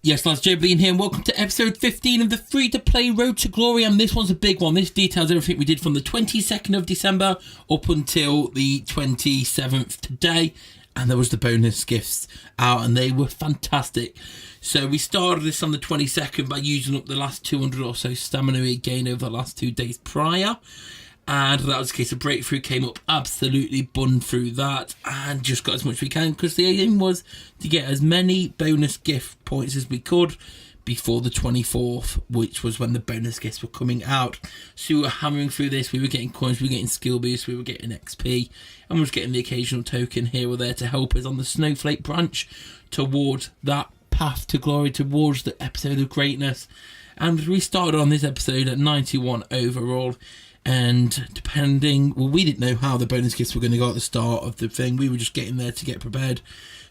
Yes, lads, joebiline here, and welcome to episode 15 of the free-to-play Road to Glory, and this one's a big one. This details everything we did from the 22nd of December up until the 27th today, and there was the bonus gifts out, and they were fantastic. So we started this on the 22nd by using up the last 200 or so stamina we gained over the last 2 days prior. And that was the case of Breakthrough, came up absolutely bunned through that and just got as much as we can, because the aim was to get as many bonus gift points as we could before the 24th, which was when the bonus gifts were coming out. So we were hammering through this, we were getting coins, we were getting skill boosts, we were getting XP, and we were getting the occasional token here or there to help us on the snowflake branch towards that path to glory, towards the episode of greatness. And we started on this episode at 91 overall. And depending, well, we didn't know how the bonus gifts were going to go at the start of the thing. We were just getting there to get prepared.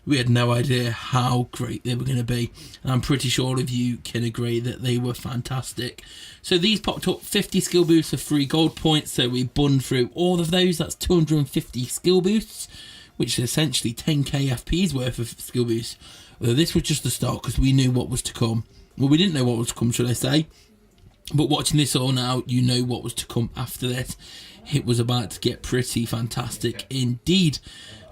We had no idea how great they were going to be. And I'm pretty sure all of you can agree that they were fantastic. So these popped up 50 skill boosts for 3 gold points. So we bunned through all of those. That's 250 skill boosts, which is essentially 10k FP's worth of skill boosts. Although this was just the start, because we knew what was to come. Well, we didn't know what was to come, should I say. But watching this all now, you know what was to come after this. It was about to get pretty fantastic indeed.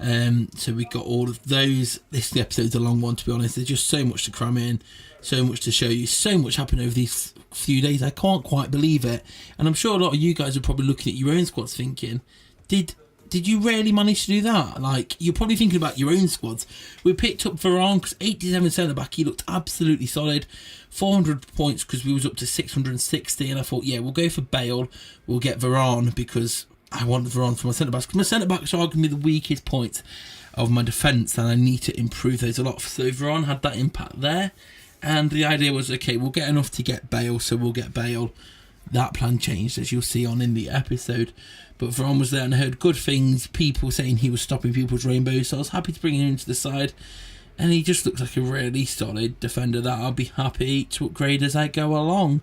So we got all of those. This episode's a long one, to be honest. There's just so much to cram in, so much to show you, so much happened over these few days. I can't quite believe it. And I'm sure a lot of you guys are probably looking at your own squads thinking, did you really manage to do that? Like, you're probably thinking about your own squads. We picked up Varane because 87 centre back. He looked absolutely solid. 400 points because we was up to 660, and I thought, yeah, we'll go for Bale. We'll get Varane because I want Varane for my centre backs. Because my centre backs are arguably the weakest point of my defence, and I need to improve those a lot. So Varane had that impact there, and the idea was, okay, we'll get enough to get Bale, so we'll get Bale. That plan changed, as you'll see on in the episode. But Varane was there, and I heard good things, people saying he was stopping people's rainbows, so I was happy to bring him into the side. And he just looks like a really solid defender that I'll be happy to upgrade as I go along.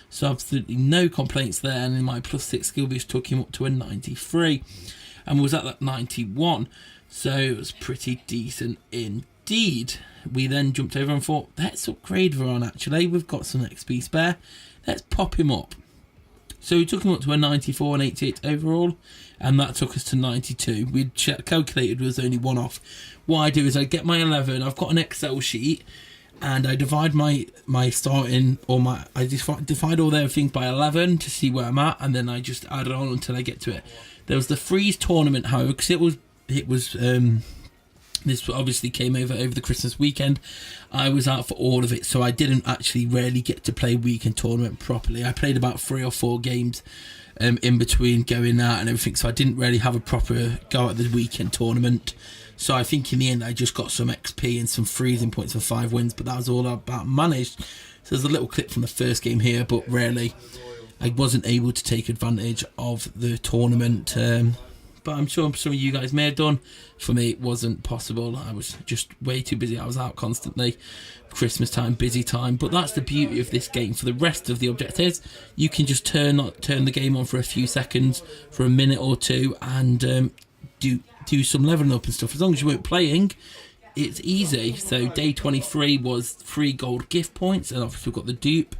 So absolutely no complaints there, and in my +6 skill boost took him up to a 93. And was at that 91, so it was pretty decent indeed. We then jumped over and thought, let's upgrade Varane actually, we've got some XP spare, let's pop him up. So we took him up to a 94 and 88 overall, and that took us to 92. We'd calculated there was only one off. What I do is I get my 11, I've got an Excel sheet, and I divide my starting, or I divide all their things by 11 to see where I'm at, and then I just add it on until I get to it. There was the freeze tournament, however, because it was this obviously came over the Christmas weekend. I was out for all of it, so I didn't actually really get to play weekend tournament properly. I played about 3 or 4 games in between going out and everything, so I didn't really have a proper go at the weekend tournament. So I think in the end I just got some XP and some freezing points for 5 wins, but that was all I about managed. So there's a little clip from the first game here, but really I wasn't able to take advantage of the tournament. But I'm sure some of you guys may have done. For me, it wasn't possible. I was just way too busy. I was out constantly. Christmas time, busy time. But that's the beauty of this game. For the rest of the objectives, you can just turn the game on for a few seconds, for a minute or two, and do some leveling up and stuff. As long as you weren't playing, it's easy. So day 23 was 3 gold gift points, and obviously we've got the dupe.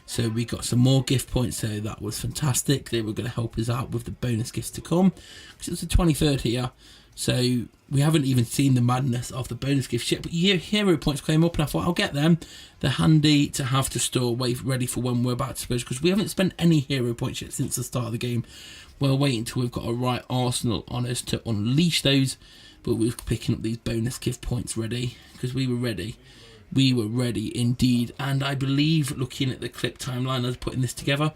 So we got some more gift points, so that was fantastic. They were going to help us out with the bonus gifts to come, because it's the 23rd here. So we haven't even seen the madness of the bonus gifts yet. But hero points came up, and I thought, I'll get them. They're handy to have to store, ready for when we're about to splurge, because we haven't spent any hero points yet since the start of the game. We'll wait until we've got a right arsenal on us to unleash those. But we're picking up these bonus gift points ready, because we were ready. We were ready indeed, and I believe, looking at the clip timeline as putting this together,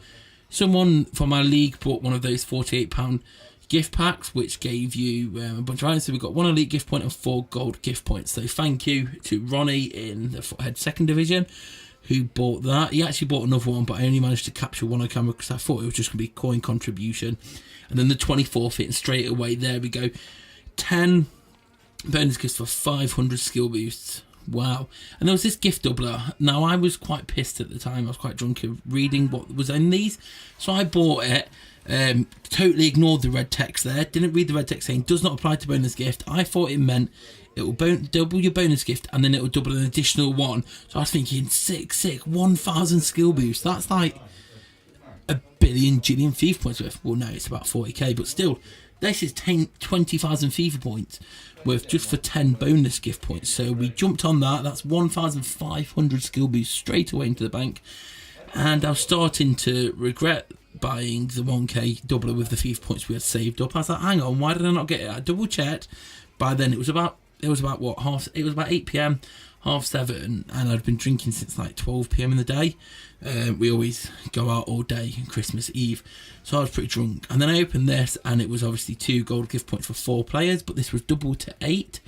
someone from our league bought one of those £48 gift packs, which gave you a bunch of items. So we got 1 elite gift point and 4 gold gift points. So thank you to Ronnie in the Foothead 2nd Division who bought that. He actually bought another one, but I only managed to capture one on camera because I thought it was just going to be coin contribution. And then the 24th hitting straight away. There we go. 10 bonus gifts for 500 skill boosts. Wow. And there was this gift doubler. Now, I was quite pissed at the time. I was quite drunk of reading what was in these. So I bought it Totally ignored the red text there. Didn't read the red text saying does not apply to bonus gift. I thought it meant it will double your bonus gift and then it will double an additional one. So I was thinking, sick, 1,000 skill boost. That's like a billion jillion FIFA points worth. Well, no, it's about 40k, but still, this is 20,000 FIFA points worth just for 10 bonus gift points. So we jumped on that. That's 1,500 skill boost straight away into the bank. And I was starting to regret buying the 1k doubler with the FIFA points we had saved up. I was like, hang on, why did I not get it? I double checked. By then it was about what, it was about 8 p.m, 7:30, and I'd been drinking since like 12 p.m. in the day. We always go out all day on Christmas Eve, so I was pretty drunk. And then I opened this, and it was obviously 2 gold gift points for 4 players, but this was doubled to 8,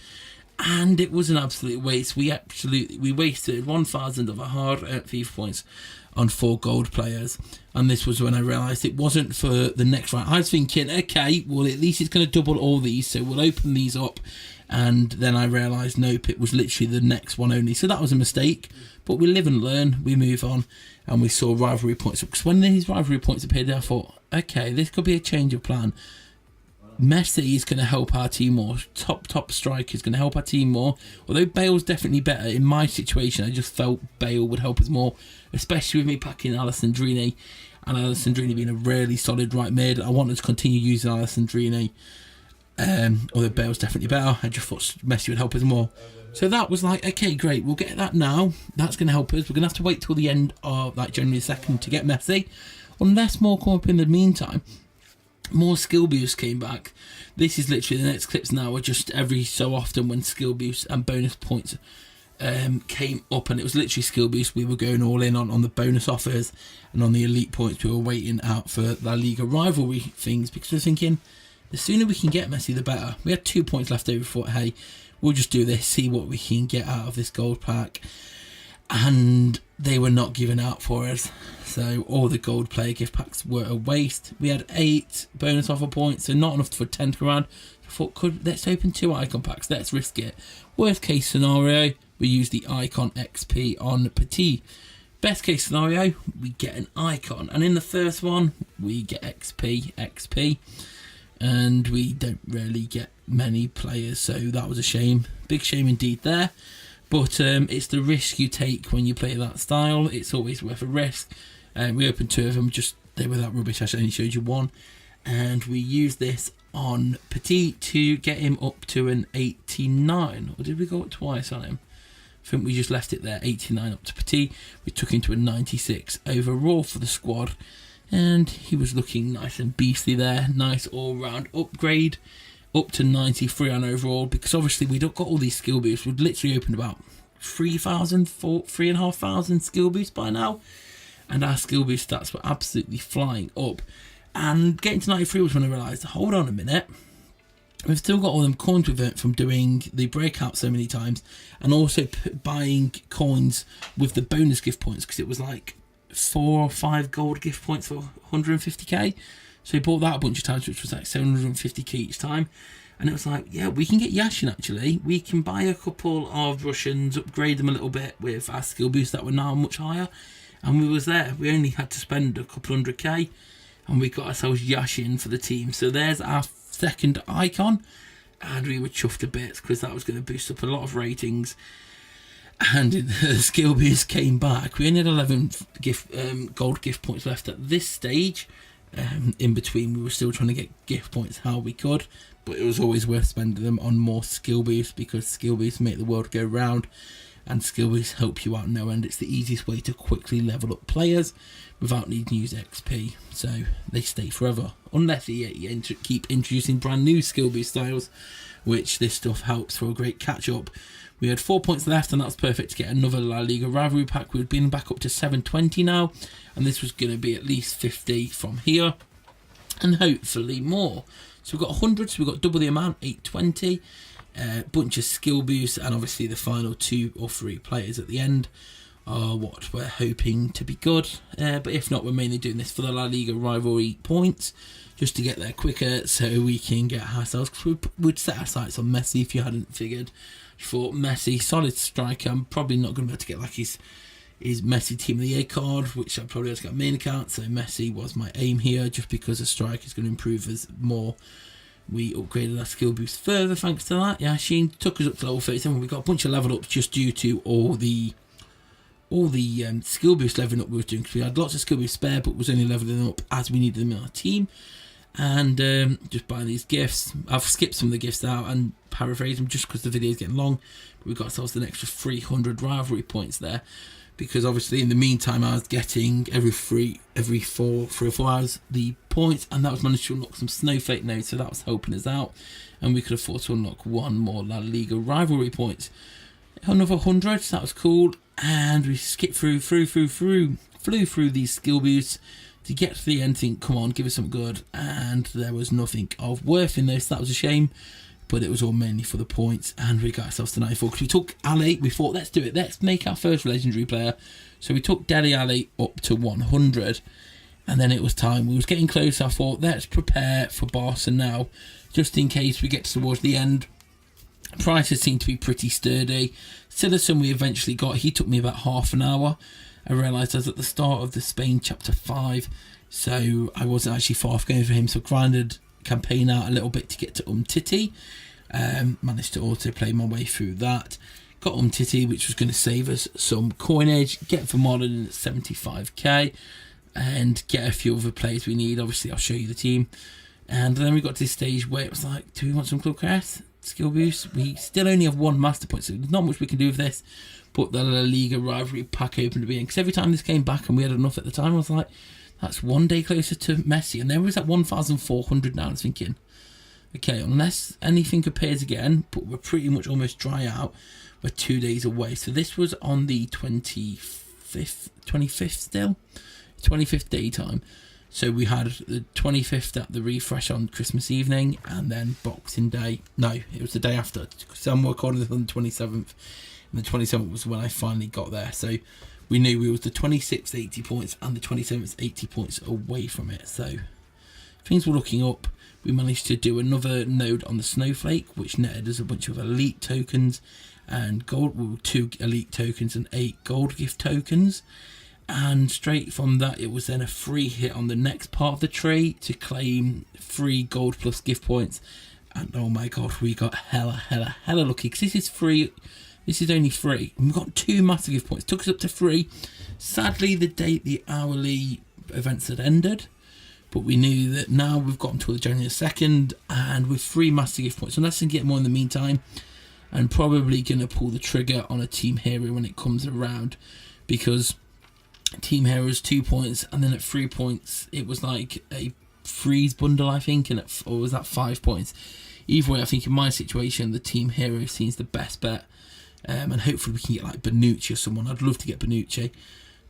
and it was an absolute waste. We wasted 1,000 of our hard-earned FIFA points on 4 gold players, and this was when I realised it wasn't for the next round. I was thinking, okay, well at least it's going to double all these, so we'll open these up. And then I realised, nope, it was literally the next one only. So that was a mistake. But we live and learn, we move on, and we saw rivalry points. Because when these rivalry points appeared, I thought, okay, this could be a change of plan. Messi is going to help our team more. Top striker is going to help our team more. Although Bale's definitely better. In my situation, I just felt Bale would help us more. Especially with me packing Alessandrini. And Alessandrini being a really solid right mid. I wanted to continue using Alessandrini. Although Bale's definitely better, I just thought Messi would help us more. So that was like, okay, great, we'll get that now. That's going to help us. We're going to have to wait till the end of like January 2nd to get Messi. Unless more come up in the meantime. More skill boosts came back. This is literally the next clips now are just every so often when skill boosts and bonus points came up, and it was literally skill boosts. We were going all in on the bonus offers, and on the elite points we were waiting out for La Liga rivalry things, because we were thinking, the sooner we can get Messi, the better. We had 2 points left over. Thought, hey, we'll just do this, see what we can get out of this gold pack. And they were not giving out for us. So all the gold player gift packs were a waste. We had 8 bonus offer points, so not enough for 10 grand. I thought, let's open 2 icon packs. Let's risk it. Worst case scenario, we use the icon XP on Petit. Best case scenario, we get an icon. And in the first one, we get XP. And we don't really get many players, so that was a shame. Big shame indeed there. But it's the risk you take when you play that style. It's always worth a risk. We opened 2 of them, they were that rubbish. I only showed you 1. And we used this on Petit to get him up to an 89. Or did we go up twice on him? I think we just left it there, 89 up to Petit. We took him to a 96 overall for the squad. And he was looking nice and beastly there. Nice all-round upgrade. Up to 93 on overall. Because obviously we'd got all these skill boosts. We'd literally opened about 3,500 skill boosts by now. And our skill boost stats were absolutely flying up. And getting to 93 was when I realised, hold on a minute. We've still got all them coins with it from doing the breakout so many times. And also buying coins with the bonus gift points. Because it was like 4 or 5 gold gift points for 150k. So we bought that a bunch of times, which was like 750k each time. And it was like, yeah, we can get Yashin actually. We can buy a couple of Russians, upgrade them a little bit with our skill boosts that were now much higher. And we was there. We only had to spend a couple 100k. And we got ourselves Yashin for the team. So there's our second icon. And we were chuffed a bit because that was going to boost up a lot of ratings. And the skill boost came back. We only had 11 gold gift points left at this stage. In between, we were still trying to get gift points how we could, but it was always worth spending them on more skill boosts, because skill boosts make the world go round, and skill boosts help you out no end. It's the easiest way to quickly level up players without needing to use XP, so they stay forever, unless you keep introducing brand new skill boost styles, which this stuff helps for a great catch up. We had 4 points left, and that's perfect to get another La Liga rivalry pack. We've been back up to 720 now, and this was going to be at least 50 from here, and hopefully more. So we've got 100, so we've got double the amount, 820, bunch of skill boosts, and obviously the final 2 or 3 players at the end are what we're hoping to be good. But if not, we're mainly doing this for the La Liga rivalry points, just to get there quicker, so we can get ourselves, because we'd set our sights on Messi if you hadn't figured. For Messi, solid striker. I'm probably not going to be able to get like his is Messi Team of the Year card, which I probably have to get main account. So Messi was my aim here, just because the strike is going to improve as more we upgraded our skill boost further thanks to that. Yeah, Sheen took us up to level 37. We got a bunch of level ups just due to all the skill boost leveling up we were doing, because we had lots of skill boost spare, but was only leveling up as we needed them in our team. And just buying these gifts. I've skipped some of the gifts out and paraphrased them just because the video is getting long. But we got ourselves an extra 300 rivalry points there, because obviously in the meantime I was getting every 3 or 4 hours the points, and that was managed to unlock some snowflake nodes, so that was helping us out, and we could afford to unlock 1 more La Liga rivalry points. Another 100, so that was cool, and we skipped flew through these skill boosts to get to the end, think, come on, give us something good, and there was nothing of worth in this. That was a shame, but it was all mainly for the points, and we got ourselves to 94, because we took Ali, we thought, let's do it, let's make our first legendary player. So we took Dele Alli up to 100, and then it was time, we was getting close. I thought, let's prepare for Barca now, just in case we get towards the end. Prices seem to be pretty sturdy. Citizen we eventually got, he took me about half an hour. I realised I was at the start of the Spain chapter 5, so I wasn't actually far off going for him, so grinded campaign out a little bit to get to Titi. Managed to auto play my way through that. Got Titi, which was going to save us some coinage, get for modern at 75k, and get a few other players we need. Obviously I'll show you the team. And then we got to this stage where it was like, do we want some club crest? Skill boost? We still only have 1 master point, so there's not much we can do with this. But the La Liga rivalry pack opened to be in, because every time this came back, and we had enough at the time, I was like, that's 1 day closer to Messi, and then was at 1,400 now. I was thinking, okay, unless anything appears again, but we're pretty much almost dry out, we're 2 days away. So this was on the 25th still, 25th daytime. So we had the 25th at the refresh on Christmas evening, and then Boxing Day. No, it was the day after. So I'm recording this on the 27th. And the 27th was when I finally got there. So we knew we was the 26th 80 points and the 27th 80 points away from it. So things were looking up. We managed to do another node on the Snowflake, which netted us a bunch of elite tokens and gold. Well, 2 elite tokens and 8 gold gift tokens. And straight from that, it was then a free hit on the next part of the tree to claim 3 gold plus gift points. And oh my god, we got hella lucky, because this is free. This is only 3. And we got 2 massive gift points. Took us up to 3. Sadly, the date the hourly events had ended. But we knew that now we've got until January 2nd. And with 3 massive gift points. Unless I can get more in the meantime. I'm probably going to pull the trigger on a Team Hero when it comes around. Because Team Hero is 2 points. And then at 3 points, it was like a freeze bundle, I think. Or was that 5 points? Either way, I think in my situation, the Team Hero seems the best bet. And hopefully we can get like Bonucci or someone. I'd love to get Bonucci,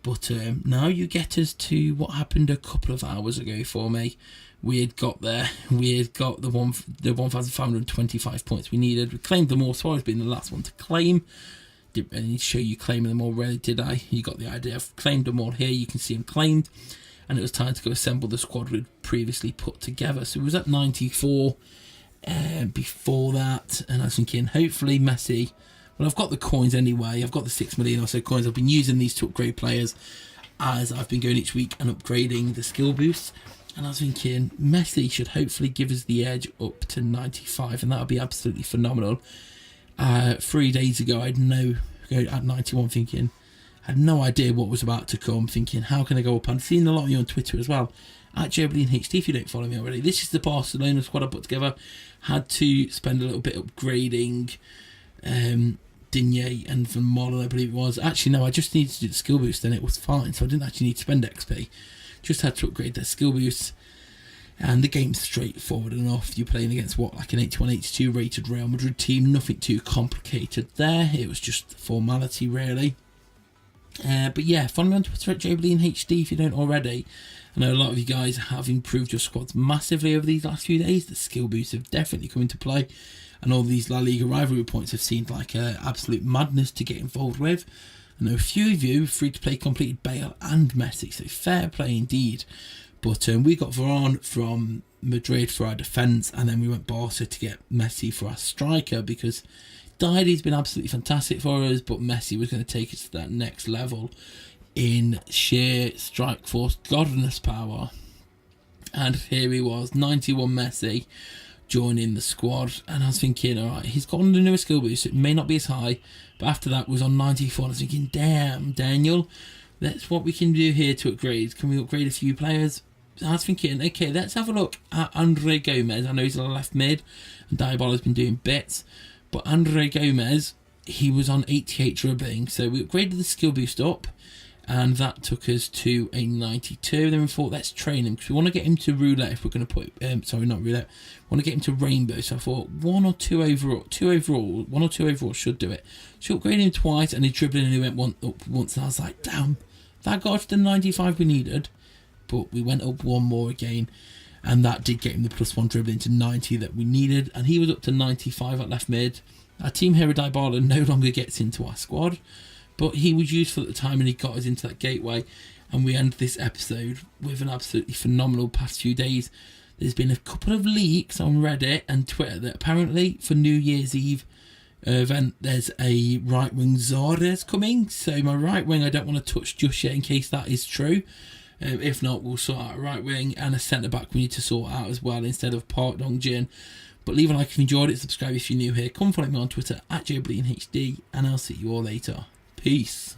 but now you get us to what happened a couple of hours ago for me. We had got there. We had got the 1,525 points we needed. We claimed them all, so I was being the last one to claim. Didn't really need to show you claiming them all, really, did I? You got the idea. I've claimed them all here. You can see them claimed, and it was time to go assemble the squad we'd previously put together. So it was at 94 before that, and I was thinking, hopefully Messi. Well, I've got the coins anyway. I've got the 6 million or so coins. I've been using these to upgrade players as I've been going each week and upgrading the skill boosts. And I was thinking, Messi should hopefully give us the edge up to 95, and that would be absolutely phenomenal. 3 days ago, I'd go at 91 thinking, I had no idea what was about to come, thinking, how can I go up? I've seen a lot of you on Twitter as well, at joebilinehd, if you don't follow me already. This is the Barcelona squad I put together. Had to spend a little bit upgrading Digne and Van Molen, I believe it was. Actually, no, I just needed to do the skill boost, and it was fine, so I didn't actually need to spend XP. Just had to upgrade their skill boosts, and the game's straightforward enough. You're playing against what, like an 81-82 rated Real Madrid team. Nothing too complicated there. It was just formality, really. But yeah, follow me on Twitter at joebilinehd if you don't already. I know a lot of you guys have improved your squads massively over these last few days. The skill boosts have definitely come into play, and all these La Liga rivalry points have seemed like absolute madness to get involved with. I know a few of you free-to-play completed Bale and Messi, so fair play indeed. But we got Varane from Madrid for our defence, and then we went Barca to get Messi for our striker, because died. He's been absolutely fantastic for us, but Messi was going to take us to that next level in sheer strike force, godness power. And here he was, 91 Messi, joining the squad. And I was thinking, alright, he's got on the newer skill boost, it may not be as high, but after that was on 94. And I was thinking, damn, Daniel, that's what we can do here to upgrade. Can we upgrade a few players? I was thinking, okay, let's have a look at Andre Gomez. I know he's a left mid, and Diabolo's been doing bits, but Andre Gomez, he was on 88 dribbling, so we upgraded the skill boost up, and that took us to a 92. Then we thought, let's train him, because we want to get him to roulette if we're going to put, sorry, not roulette, we want to get him to rainbow. So I thought, one or two overall should do it. So we upgraded him twice, and he dribbling, and he went up once, and I was like, damn, that got us to the 95 we needed. But we went up one more again, and that did get him the +1 dribbling to 90 that we needed, and he was up to 95 at left mid. Our team hero Dybala no longer gets into our squad, but he was useful at the time, and he got us into that gateway. And we end this episode with an absolutely phenomenal past few days. There's been a couple of leaks on Reddit and Twitter that apparently for New Year's Eve event there's a right wing Zardes coming. So my right wing I don't want to touch just yet in case that is true. If not, we'll sort out a right wing and a centre back we need to sort out as well instead of Park Dong Jin. But leave a like if you enjoyed it, subscribe if you're new here, come follow me on Twitter at joebilinehd, and I'll see you all later. Peace.